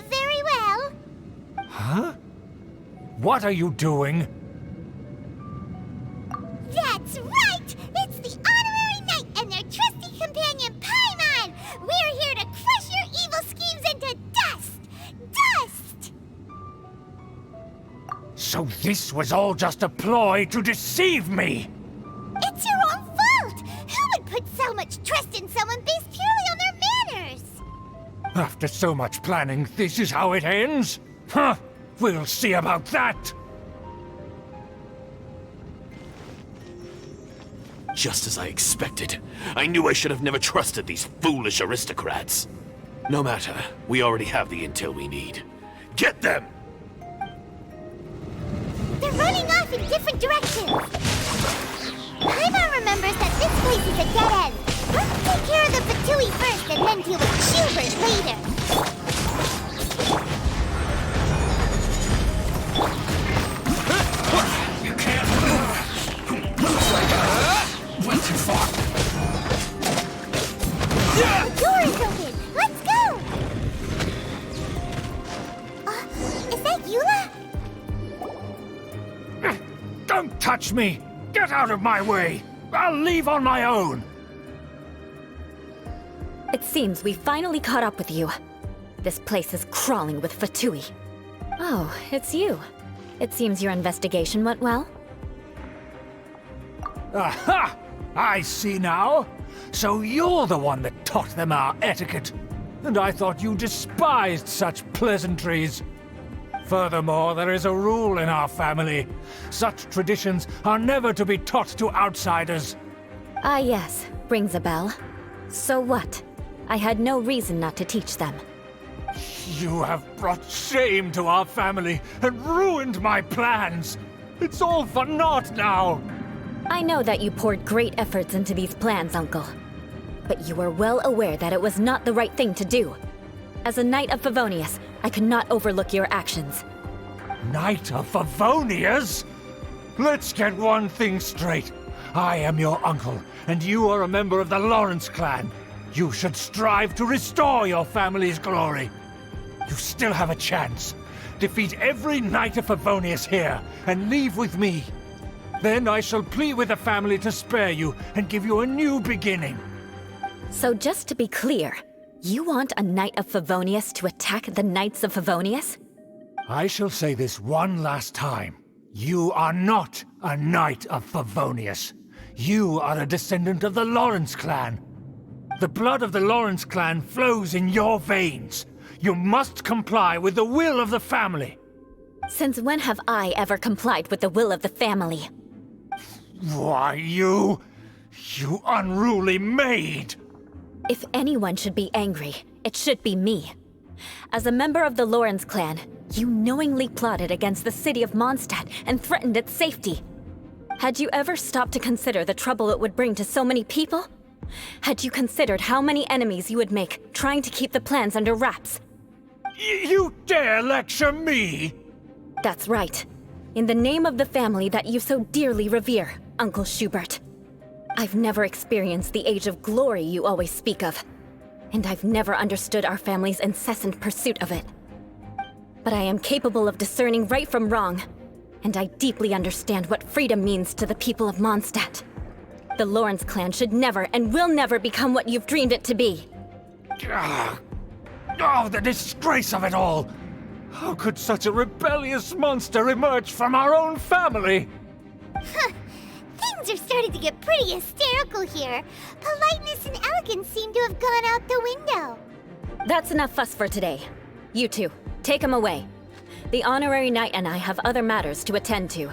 Very well. Huh? What are you doing? That's right! It's the Honorary Knight and their trusty companion, Paimon! We're here to crush your evil schemes into dust! Dust! So this was all just a ploy to deceive me! It's your own fault! Who would put so much trust in someone based purely on their manners? After so much planning, this is how it ends? Huh! We'll see about that! Just as I expected. I knew I should have never trusted these foolish aristocrats. No matter, we already have the intel we need. Get them! They're running off in different directions. Paimon remembers that this place is a dead end. Let's take care of the Fatui first and then deal with Schubert later. You can't move! Looks like went too far. The door is open! Let's go! Is that Eula? Don't touch me! Get out of my way! I'll leave on my own! It seems we finally caught up with you. This place is crawling with Fatui. Oh, it's you. It seems your investigation went well. Aha! I see now. So you're the one that taught them our etiquette. And I thought you despised such pleasantries. Furthermore, there is a rule in our family. Such traditions are never to be taught to outsiders. Ah yes, rings a bell. So what? I had no reason not to teach them. You have brought shame to our family and ruined my plans. It's all for naught now. I know that you poured great efforts into these plans, Uncle. But you were well aware that it was not the right thing to do. As a Knight of Favonius, I could not overlook your actions. Knight of Favonius? Let's get one thing straight. I am your uncle, and you are a member of the Lawrence clan. You should strive to restore your family's glory. You still have a chance. Defeat every Knight of Favonius here, and leave with me. Then I shall plead with the family to spare you and give you a new beginning. So just to be clear, you want a Knight of Favonius to attack the Knights of Favonius? I shall say this one last time. You are not a Knight of Favonius. You are a descendant of the Lawrence clan. The blood of the Lawrence clan flows in your veins. You must comply with the will of the family. Since when have I ever complied with the will of the family? Why, you unruly maid! If anyone should be angry, it should be me. As a member of the Lawrence clan, you knowingly plotted against the city of Mondstadt and threatened its safety. Had you ever stopped to consider the trouble it would bring to so many people? Had you considered how many enemies you would make trying to keep the plans under wraps? You dare lecture me? That's right. In the name of the family that you so dearly revere, Uncle Schubert. I've never experienced the age of glory you always speak of. And I've never understood our family's incessant pursuit of it. But I am capable of discerning right from wrong. And I deeply understand what freedom means to the people of Mondstadt. The Lawrence clan should never and will never become what you've dreamed it to be. Oh, the disgrace of it all! How could such a rebellious monster emerge from our own family? Things are starting to get pretty hysterical here. Politeness and elegance seem to have gone out the window. That's enough fuss for today. You two, take him away. The honorary knight and I have other matters to attend to.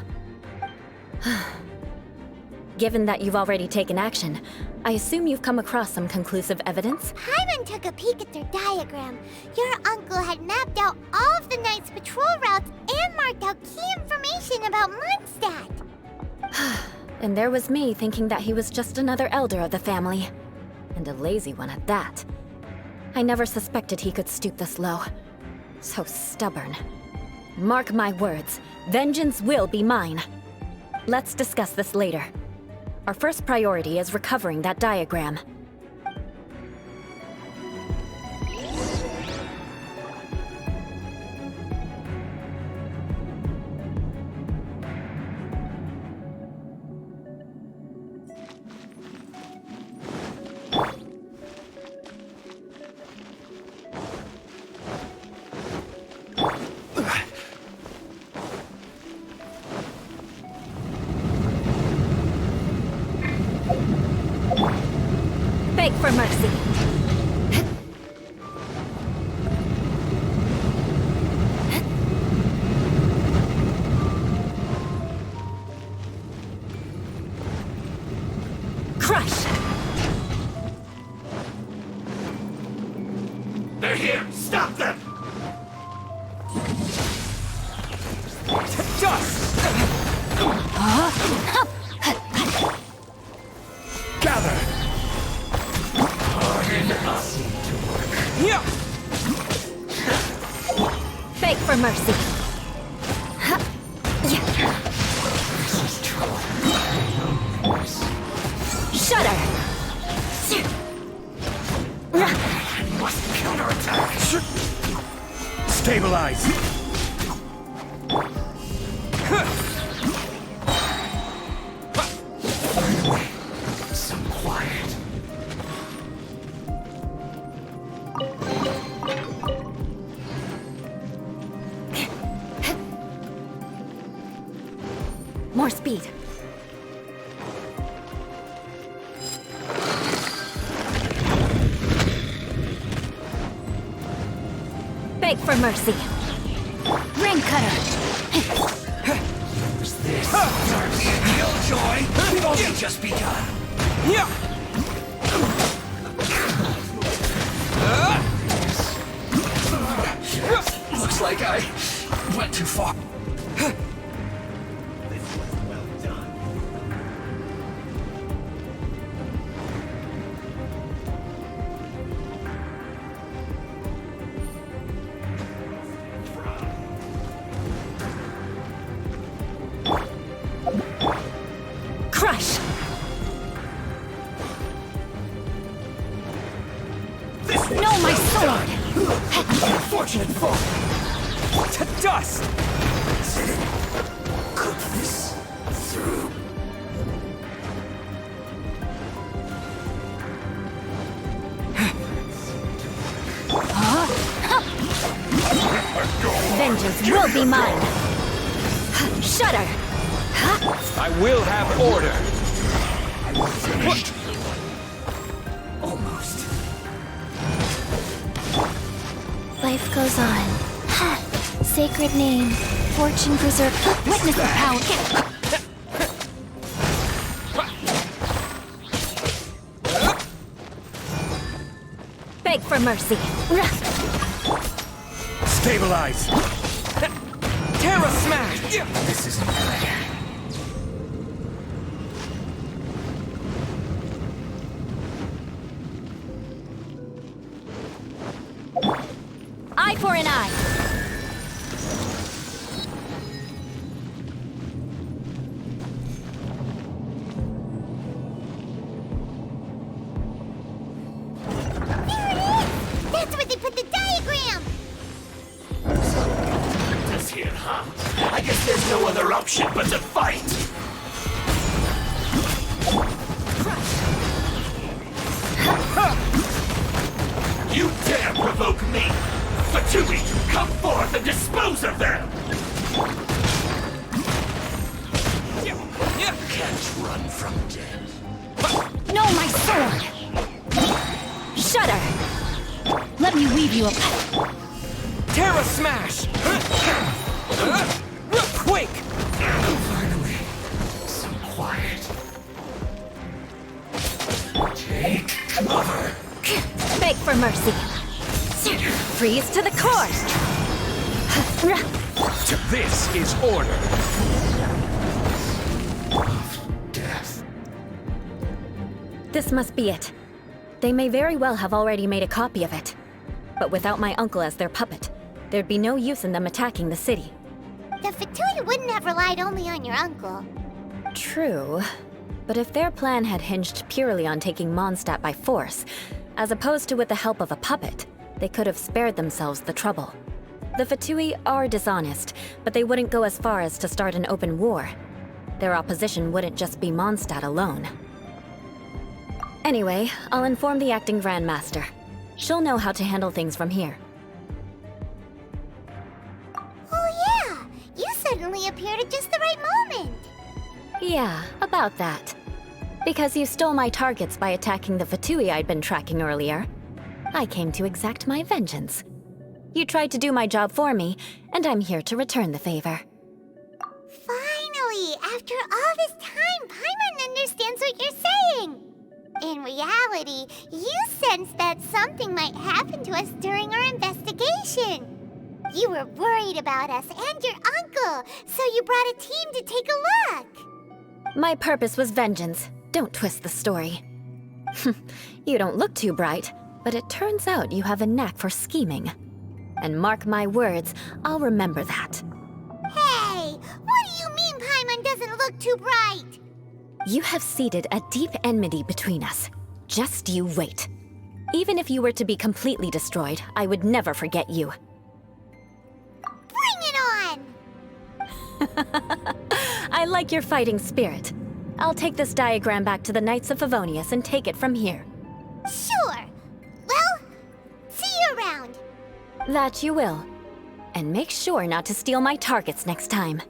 Given that you've already taken action, I assume you've come across some conclusive evidence? Hyman took a peek at their diagram. Your uncle had mapped out all of the knight's patrol routes and marked out key information about Mondstadt. And there was me thinking that he was just another elder of the family. And a lazy one at that. I never suspected he could stoop this low. So stubborn. Mark my words, vengeance will be mine. Let's discuss this later. Our first priority is recovering that diagram. Beg for mercy. Crush! They're here! Stop them! Dust! Gather! Beg for mercy. Shudder! Must counterattack! Stabilize! Some quiet. More speed. Beg for mercy. Ring cutter. Who's this? Darby and Killjoy? We've only just begun. Looks like I went too far. Crush! No, my sword! Unfortunate foe! To dust! Cook this through. Vengeance will be mine! Shudder! I will have order! Finished. Almost. Life goes on. Sacred name, fortune preserve. Witness the power. Beg for mercy. Stabilize! Terra Smash! This isn't good. Eye for an eye. That's where they put the diagram! This here, huh? I guess there's no other option but to fight! You dare provoke me! Fatui, come forth and dispose of them! Can't run from death. No, my sword! Shudder! Let me weave you a Terra Smash! Quick! Finally, some quiet. Take cover. beg for mercy. Freeze to the core! This is order! Death. This must be it. They may very well have already made a copy of it. But without my uncle as their puppet, there'd be no use in them attacking the city. The Fatui wouldn't have relied only on your uncle. True. But if their plan had hinged purely on taking Mondstadt by force, as opposed to with the help of a puppet, they could have spared themselves the trouble. The Fatui are dishonest, but they wouldn't go as far as to start an open war. Their opposition wouldn't just be Mondstadt alone. Anyway, I'll inform the acting Grandmaster. She'll know how to handle things from here. Oh yeah! You suddenly appeared at just the right moment! Yeah, about that. Because you stole my targets by attacking the Fatui I'd been tracking earlier, I came to exact my vengeance. You tried to do my job for me, and I'm here to return the favor. Finally! After all this time, Paimon understands what you're saying! In reality, you sensed that something might happen to us during our investigation. You were worried about us and your uncle, so you brought a team to take a look. My purpose was vengeance. Don't twist the story. You don't look too bright, but it turns out you have a knack for scheming. And mark my words, I'll remember that. Hey! What do you mean Paimon doesn't look too bright? You have seeded a deep enmity between us. Just you wait. Even if you were to be completely destroyed, I would never forget you. Bring it on! I like your fighting spirit. I'll take this diagram back to the Knights of Favonius and take it from here. Sure. Well, see you around. That you will. And make sure not to steal my targets next time.